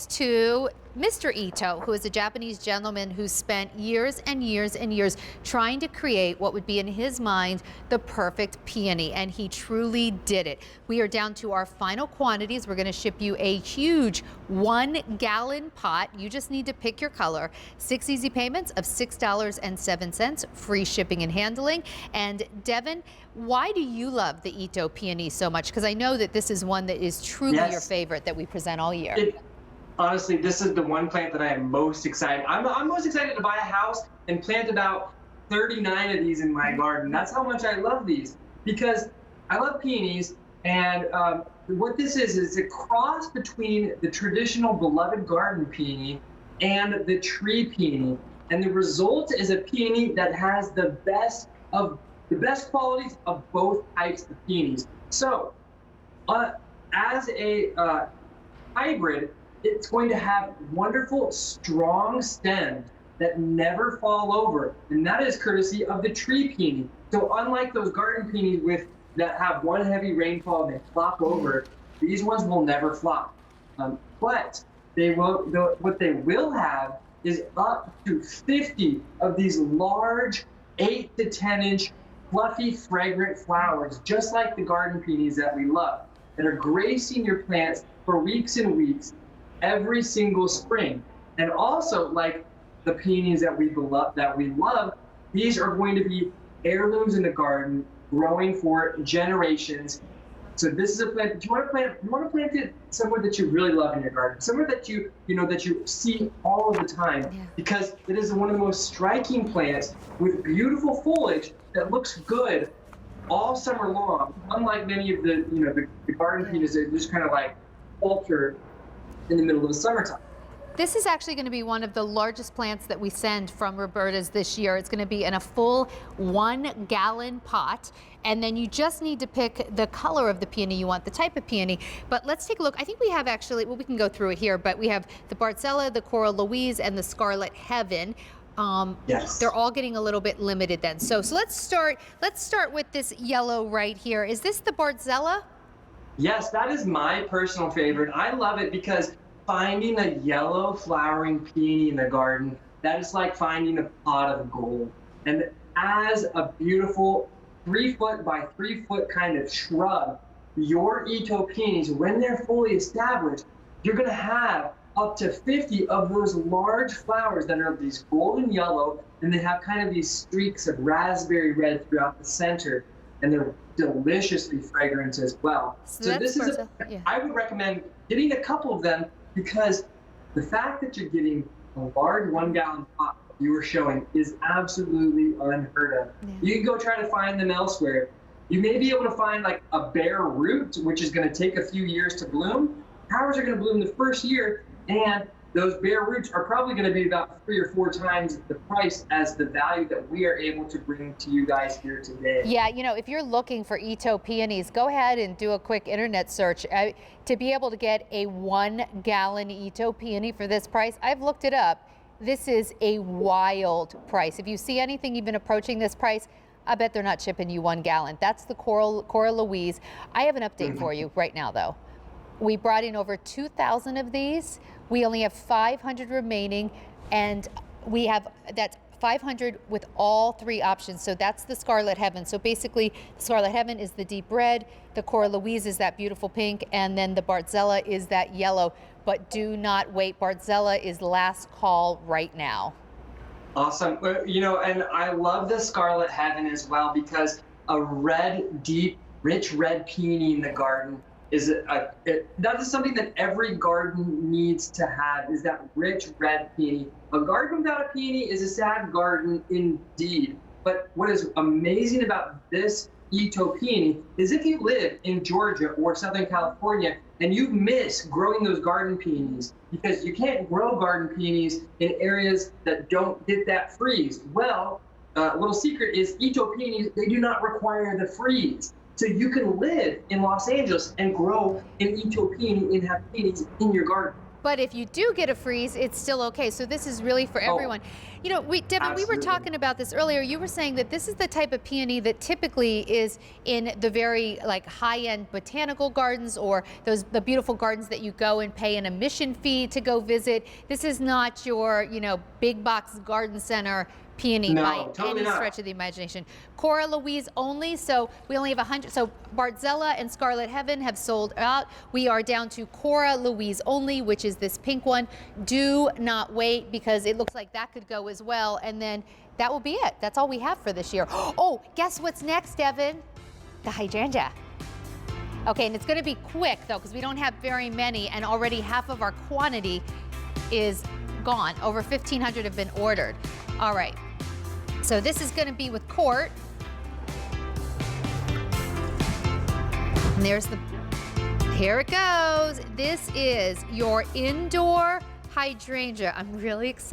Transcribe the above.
to Mr. Itoh, who is a Japanese gentleman who spent years and years and years trying to create what would be in his mind the perfect peony, and he truly did it. We are down to our final quantities. We're going to ship you a huge 1-gallon pot. You just need to pick your color. 6 easy payments of $6.07, free shipping and handling. And Devin, why do you love the Itoh peony so much? Because I know that this is one that is truly your favorite that we present all year. Honestly, this is the one plant that I am most excited. I'm most excited to buy a house and plant about 39 of these in my garden. That's how much I love these, because I love peonies. And what this is a cross between the traditional beloved garden peony and the tree peony. And the result is a peony that has the best qualities of both types of peonies. So, as a hybrid, it's going to have wonderful, strong stems that never fall over, and that is courtesy of the tree peony. So unlike those garden peonies that have one heavy rainfall and they flop over, these ones will never flop. But what they will have is up to 50 of these large 8 to 10 inch fluffy, fragrant flowers, just like the garden peonies that we love, that are gracing your plants for weeks and weeks, every single spring. And also, like the peonies that we love, these are going to be heirlooms in the garden, growing for generations. So this is a plant that you want to plant it somewhere that you really love in your garden, somewhere that you see all of the time, because it is one of the most striking plants with beautiful foliage that looks good all summer long. Unlike many of the garden peonies that just kind of like falter in the middle of the summertime. This is actually going to be one of the largest plants that we send from Roberta's this year. It's going to be in a full 1-gallon pot, and then you just need to pick the color of the peony you want, the type of peony. But let's take a look. I think we have actually, well, we can go through it here, but we have the Bartzella, the Coral Louise, and the Scarlet Heaven. Yes. They're all getting a little bit limited then. So let's start with this yellow right here. Is this the Bartzella? Yes, that is my personal favorite. I love it because finding a yellow flowering peony in the garden, that is like finding a pot of gold. And as a beautiful 3-foot by 3-foot kind of shrub, your Itoh peonies, when they're fully established, you're going to have up to 50 of those large flowers that are these golden yellow, and they have kind of these streaks of raspberry red throughout the center, and they're deliciously fragrant as well. So this is I would recommend getting a couple of them, because the fact that you're getting a large 1-gallon pot you were showing is absolutely unheard of. You can go try to find them elsewhere. You may be able to find like a bare root, which is going to take a few years to bloom. Ours are going to bloom the first year, and those bare roots are probably going to be about 3 or 4 times the price as the value that we are able to bring to you guys here today. Yeah, if you're looking for Itoh peonies, go ahead and do a quick internet search. To be able to get a 1-gallon Itoh peony for this price, I've looked it up. This is a wild price. If you see anything even approaching this price, I bet they're not shipping you 1 gallon. That's the Coral Louise. I have an update for you right now, though. We brought in over 2,000 of these. We only have 500 remaining, and that's 500 with all 3 options. So that's the Scarlet Heaven. So basically, the Scarlet Heaven is the deep red, the Coral Louise is that beautiful pink, and then the Bartzella is that yellow. But do not wait. Bartzella is last call right now. Awesome. And I love the Scarlet Heaven as well, because a red, deep, rich red peony in the garden that is something that every garden needs to have, is that rich red peony. A garden without a peony is a sad garden indeed. But what is amazing about this Itoh peony is if you live in Georgia or Southern California and you miss growing those garden peonies, because you can't grow garden peonies in areas that don't get that freeze. Well, a little secret is Itoh peonies, they do not require the freeze. So you can live in Los Angeles and grow an Itoh peony and have peonies in your garden. But if you do get a freeze, it's still okay. So this is really for everyone. You know, Devin, we were talking about this earlier. You were saying that this is the type of peony that typically is in the very like high-end botanical gardens, or the beautiful gardens that you go and pay an admission fee to go visit. This is not your, you know, big box garden center peony by any stretch of the imagination. Cora Louise only, so we only have 100. So Bartzella and Scarlet Heaven have sold out. We are down to Cora Louise only, which is this pink one. Do not wait, because it looks like that could go as well. And then that will be it. That's all we have for this year. Oh, guess what's next, Devin? The hydrangea. Okay, and it's going to be quick though, because we don't have very many, and already half of our quantity is gone. Over 1,500 have been ordered. All right. So this is going to be with Court. And here it goes. This is your indoor hydrangea. I'm really excited.